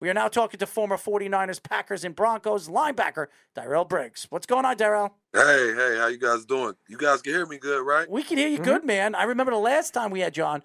We are now talking to former 49ers, Packers, and Broncos linebacker, Diyral Briggs. What's going on, Diyral? Hey, how you guys doing? You guys can hear me good, right? We can hear you good, man. I remember the last time we had you on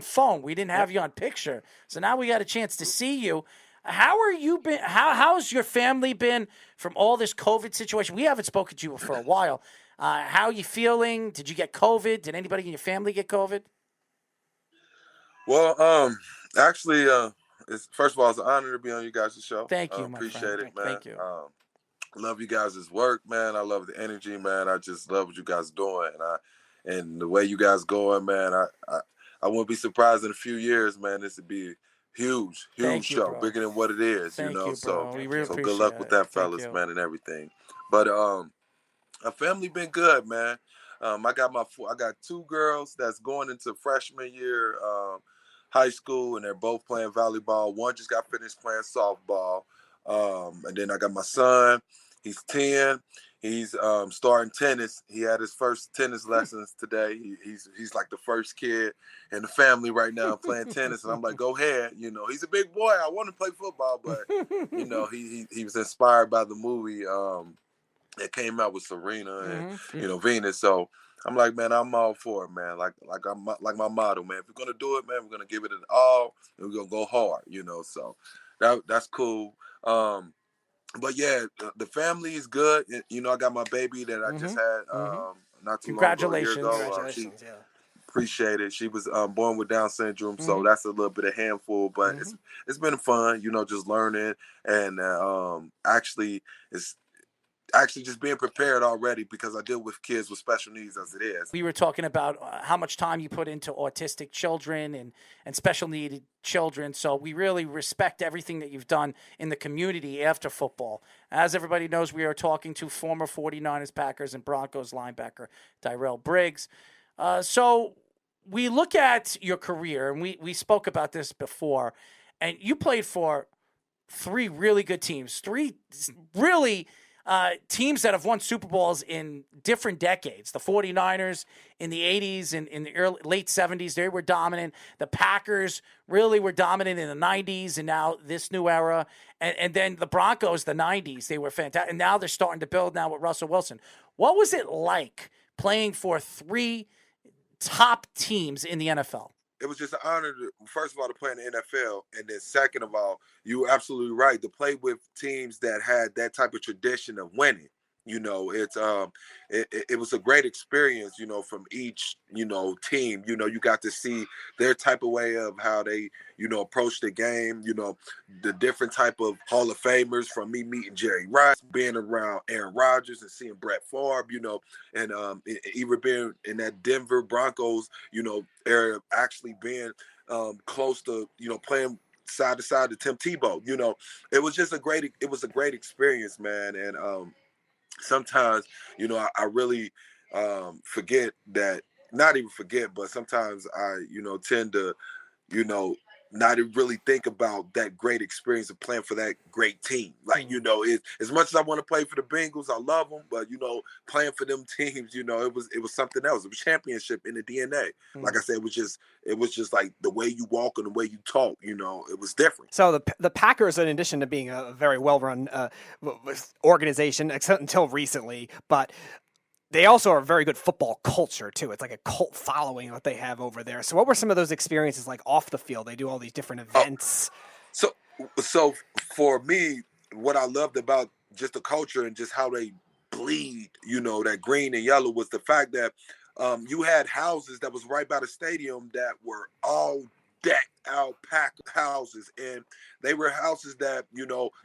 phone. We didn't have you on picture. So now we got a chance to see you. How are you been? How's your family been from all this COVID situation? We haven't spoken to you for a while. How are you feeling? Did you get COVID? Did anybody in your family get COVID? Well, actually, first of all, it's an honor to be on you guys' show. Thank you, my appreciate friend. it, man. Thank you. Love you guys' work, man. I love the energy, man. I just love what you guys doing, and the way you guys going, man. I wouldn't be surprised in a few years, man. This would be a huge Thank you, show, bro. bigger than what it is, Thank you, bro. So, We really so appreciate good luck with that, fellas, man, and everything. But our family been good, man. I got two girls that's going into freshman year high school, and they're both playing volleyball. One just got finished playing softball, and then I got my son. He's 10. He's starting tennis. He had his first tennis lessons today. He's like the first kid in the family right now playing tennis, and I'm like, go ahead. He's a big boy. I want to play football, but he was inspired by the movie that came out with Serena and Venus. So I'm like, man, I'm all for it, man. Like my motto, man. If we're gonna do it, man, we're gonna give it an all, and we're gonna go hard. So that's cool. But yeah, the family is good. I got my baby that I just had not too long ago, a year ago. Congratulations. Appreciate it. She was born with Down syndrome, so that's a little bit of handful, but it's been fun, just learning and actually just being prepared already because I deal with kids with special needs as it is. We were talking about how much time you put into autistic children and special needed children. So we really respect everything that you've done in the community after football. As everybody knows, we are talking to former 49ers, Packers, and Broncos linebacker Diyral Briggs. So we look at your career, and we spoke about this before, and you played for three really good teams, three really teams that have won Super Bowls in different decades. The 49ers in the 80s and in the late 70s, they were dominant. The Packers really were dominant in the 90s and now this new era. And then the Broncos, the 90s, they were fantastic. And now they're starting to build now with Russell Wilson. What was it like playing for three top teams in the NFL? It was just an honor, first of all, to play in the NFL. And then second of all, you were absolutely right, to play with teams that had that type of tradition of winning. It was a great experience, from each, team. You got to see their type of way of how they, approach the game, the different type of Hall of Famers, from me meeting Jerry Rice, being around Aaron Rodgers and seeing Brett Favre, and even being in that Denver Broncos, area, actually being close to, playing side to side to Tim Tebow. It was just a great experience, man. And sometimes, I really forget that, not even forget, but sometimes I, tend to, not really think about that great experience of playing for that great team. Like, as much as I want to play for the Bengals, I love them, but, playing for them teams, it was something else. It was championship in the DNA. Like I said, it was just like the way you walk and the way you talk, it was different. So the Packers, in addition to being a very well-run organization, except until recently, but they also are a very good football culture, too. It's like a cult following what they have over there. So what were some of those experiences like off the field? They do all these different events. So for me, what I loved about just the culture and just how they bleed, that green and yellow, was the fact that you had houses that was right by the stadium that were all decked out, packed houses. And they were houses that,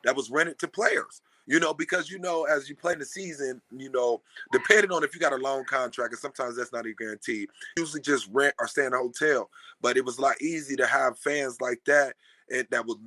that was rented to players. Because, as you play in the season, depending on if you got a long contract, and sometimes that's not even guaranteed, usually just rent or stay in a hotel. But it was a lot easy to have fans like that, and that was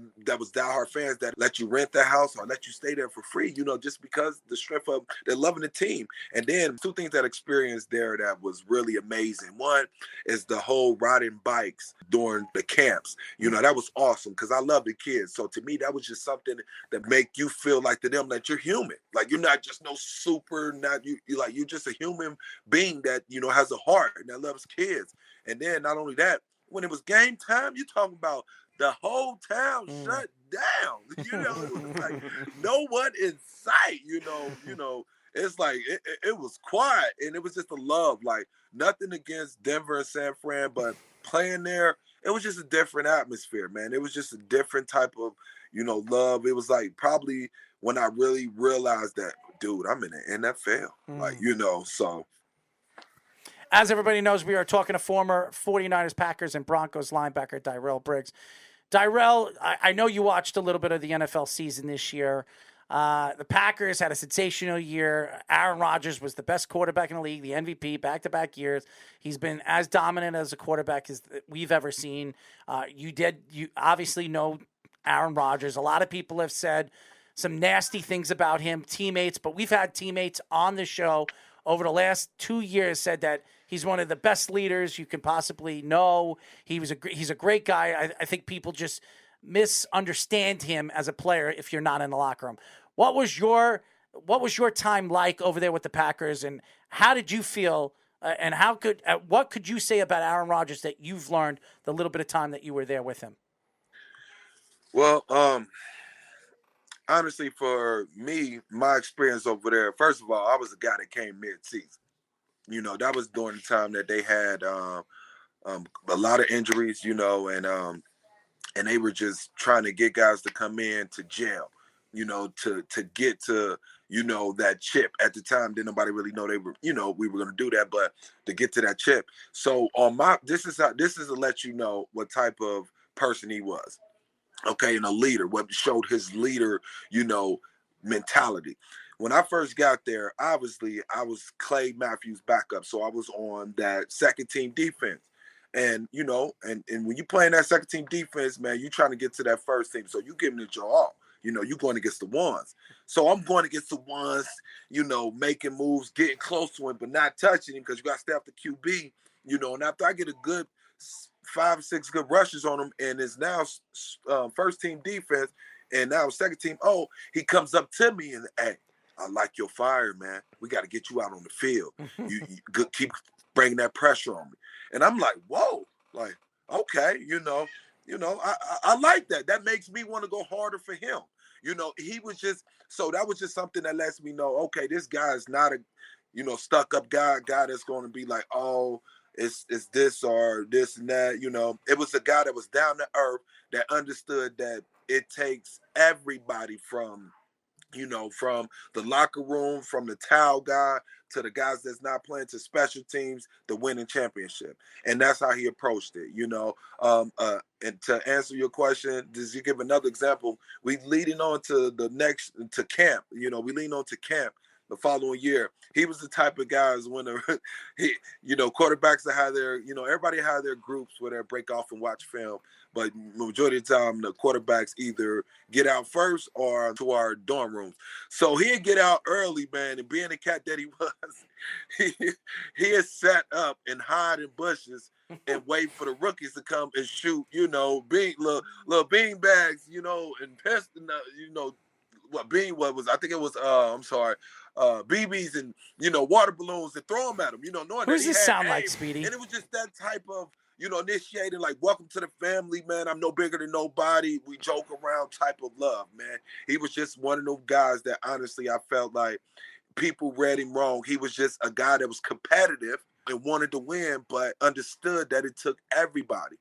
diehard fans that let you rent the house or let you stay there for free, just because the strength of they're loving the team. And then two things that I experienced there that was really amazing. One is the whole riding bikes during the camps. That was awesome because I love the kids. So to me, that was just something that make you feel like to them that you're human. Like you're not just no super, not you like you're just a human being that, has a heart and that loves kids. And then not only that, when it was game time, you're talking about the whole town shut down. It was like no one in sight. It's like it was quiet, and it was just a love. Like nothing against Denver and San Fran, but playing there, it was just a different atmosphere, man. It was just a different type of love. It was like probably when I really realized that, dude, I'm in the NFL. So. As everybody knows, we are talking to former 49ers, Packers, and Broncos linebacker Diyral Briggs. Diyral, I know you watched a little bit of the NFL season this year. The Packers had a sensational year. Aaron Rodgers was the best quarterback in the league, the MVP, back-to-back years. He's been as dominant as a quarterback as we've ever seen. You obviously know Aaron Rodgers. A lot of people have said some nasty things about him, teammates, but we've had teammates on the show over the last 2 years said that he's one of the best leaders you can possibly know. He's a great guy. I think people just misunderstand him as a player if you're not in the locker room. What was your time like over there with the Packers, and how did you feel? And what could you say about Aaron Rodgers that you've learned the little bit of time that you were there with him? Well, honestly, for me, my experience over there, first of all, I was a guy that came mid-season. That was during the time that they had a lot of injuries, and they were just trying to get guys to come in to jail, to get to, that chip. At the time, didn't nobody really know they were, we were going to do that, but to get to that chip. So this is to let you know what type of person he was. Okay, and a leader, what showed his leader, mentality. When I first got there, obviously I was Clay Matthews' backup, so I was on that second team defense. And and when you playing that second team defense, man, you trying to get to that first team, so you giving it your all. You're going against the ones. So I'm going against the ones, making moves, getting close to him, but not touching him because you got to stay off the QB. And after I get a good 5, 6 good rushes on him, and it's now first team defense, and now second team. Oh, he comes up to me and, hey, I like your fire, man. We got to get you out on the field. You keep bringing that pressure on me, and I'm like, whoa, like okay, I like that. That makes me want to go harder for him. He was just that was just something that lets me know, okay, this guy is not a stuck up guy that's going to be like, oh, it's this or this and that. It was a guy that was down to earth, that understood that it takes everybody from the locker room, from the towel guy to the guys that's not playing, to special teams, the winning championship. And that's how he approached it, and to answer your question, does you give another example? We leading on to camp, we lean on to camp the following year. He was the type of guys when quarterbacks that had their, everybody had their groups where they break off and watch film. But majority of the time, the quarterbacks either get out first or to our dorm rooms. So he'd get out early, man, and being the cat that he was, he had sat up and hide in bushes and wait for the rookies to come and shoot, little bean bags, and pest, I think it was, BBs and, water balloons, and throw them at him, knowing Who's that he this had sound aim. like, Speedy? And it was just that type of, initiating, like, welcome to the family, man. I'm no bigger than nobody. We joke around type of love, man. He was just one of those guys that, honestly, I felt like people read him wrong. He was just a guy that was competitive and wanted to win, but understood that it took everybody,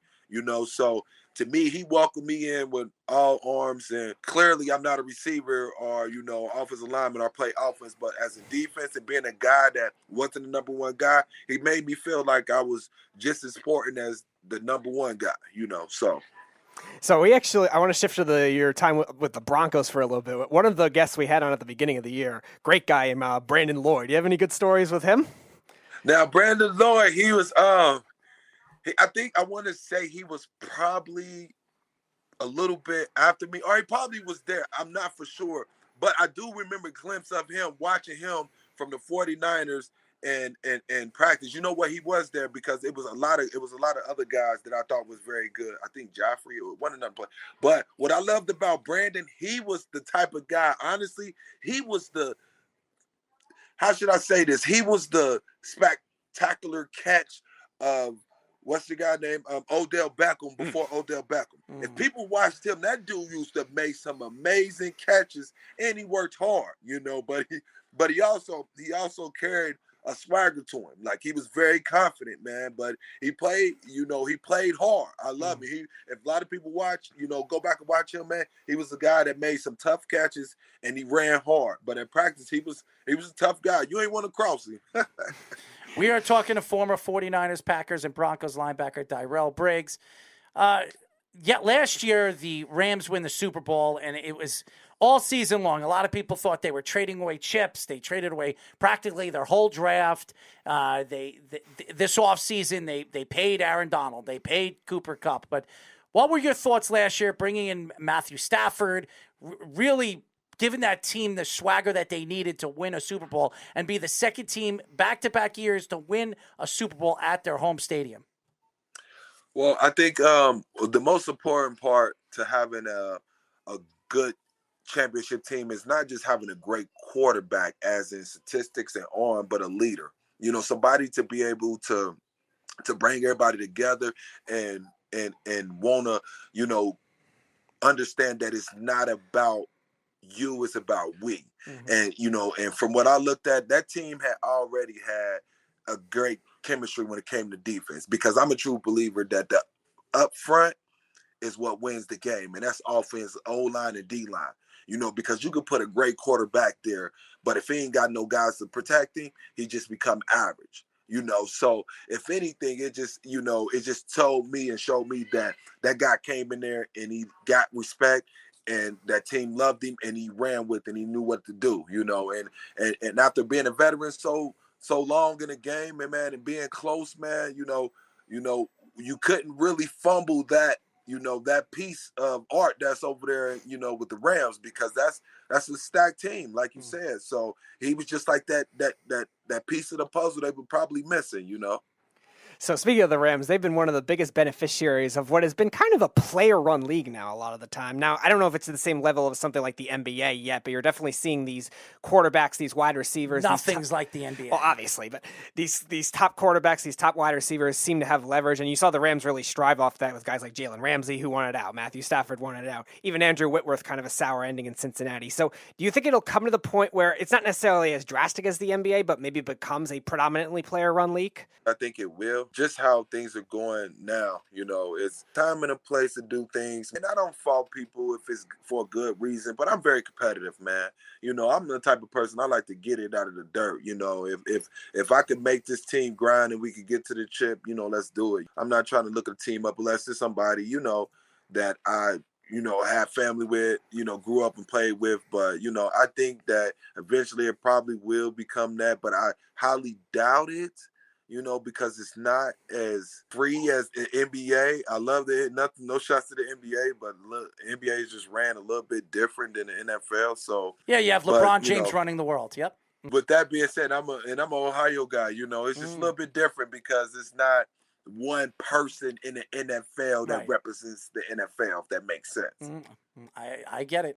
So to me, he welcomed me in with all arms, and clearly I'm not a receiver or, offensive lineman or play offense, but as a defense and being a guy that wasn't the number one guy, he made me feel like I was just as important as the number one guy, so. So I want to shift to your time with the Broncos for a little bit. One of the guests we had on at the beginning of the year, great guy, Brandon Lloyd. Do you have any good stories with him? Now, Brandon Lloyd, he was, I think I want to say he was probably a little bit after me, or he probably was there. I'm not for sure, but I do remember a glimpse of him, watching him from the 49ers and practice. You know what? He was there because it was a lot of other guys that I thought was very good. I think Joffrey or one another play. But what I loved about Brandon, he was the type of guy. Honestly, he was how should I say this? He was the spectacular catch of what's the guy named Odell Beckham before Odell Beckham. If Mm. people watched him, that dude used to make some amazing catches, and he worked hard, but he also carried a swagger to him. Like, he was very confident, man. But he played, he played hard. I love it. If a lot of people watch, go back and watch him, man. He was a guy that made some tough catches and he ran hard. But in practice, he was a tough guy. You ain't want to cross him. We are talking to former 49ers, Packers, and Broncos linebacker Diyral Briggs. Last year the Rams win the Super Bowl, and it was all season long. A lot of people thought they were trading away chips. They traded away practically their whole draft. This offseason, they paid Aaron Donald. They paid Cooper Kupp. But what were your thoughts last year, bringing in Matthew Stafford, really giving that team the swagger that they needed to win a Super Bowl and be the second team back-to-back years to win a Super Bowl at their home stadium? Well, I think the most important part to having a good championship team is not just having a great quarterback, as in statistics and arm, but a leader. Somebody to be able to bring everybody together and wanna, understand that it's not about you, it's about we. And from what I looked at, that team had already had a great chemistry when it came to defense, because I'm a true believer that the up front is what wins the game, and that's offense, O-line, and D-line. Because you could put a great quarterback there, but if he ain't got no guys to protect him, he just become average. So if anything, it just told me and showed me that that guy came in there and he got respect, and that team loved him, and he ran with it, and he knew what to do. And after being a veteran so long in the game, and being close, man, you couldn't really fumble that, that piece of art that's over there, with the Rams, because that's a stacked team, like you said. So he was just like that piece of the puzzle they were probably missing. So speaking of the Rams, they've been one of the biggest beneficiaries of what has been kind of a player-run league now a lot of the time. Now, I don't know if it's at the same level of something like the NBA yet, but you're definitely seeing these quarterbacks, these wide receivers. Nothing's like the NBA. Well, obviously, but these top quarterbacks, these top wide receivers seem to have leverage, and you saw the Rams really strive off that with guys like Jalen Ramsey, who wanted out, Matthew Stafford wanted out, even Andrew Whitworth, kind of a sour ending in Cincinnati. So do you think it'll come to the point where it's not necessarily as drastic as the NBA, but maybe becomes a predominantly player-run league? I think it will. Just how things are going now, it's time and a place to do things. And I don't fault people if it's for a good reason, but I'm very competitive, man. I'm the type of person, I like to get it out of the dirt. If I could make this team grind and we could get to the chip, let's do it. I'm not trying to look a team up unless it's somebody, that I have family with, grew up and played with. But, I think that eventually it probably will become that, but I highly doubt it. Because it's not as free as the NBA. I love it. Nothing, no shots to the NBA, but look, NBA just ran a little bit different than the NFL. So yeah, you have LeBron James running the world. Yep. With that being said, I'm an Ohio guy. It's just a little bit different because it's not one person in the NFL that represents the NFL. If that makes sense. I get it.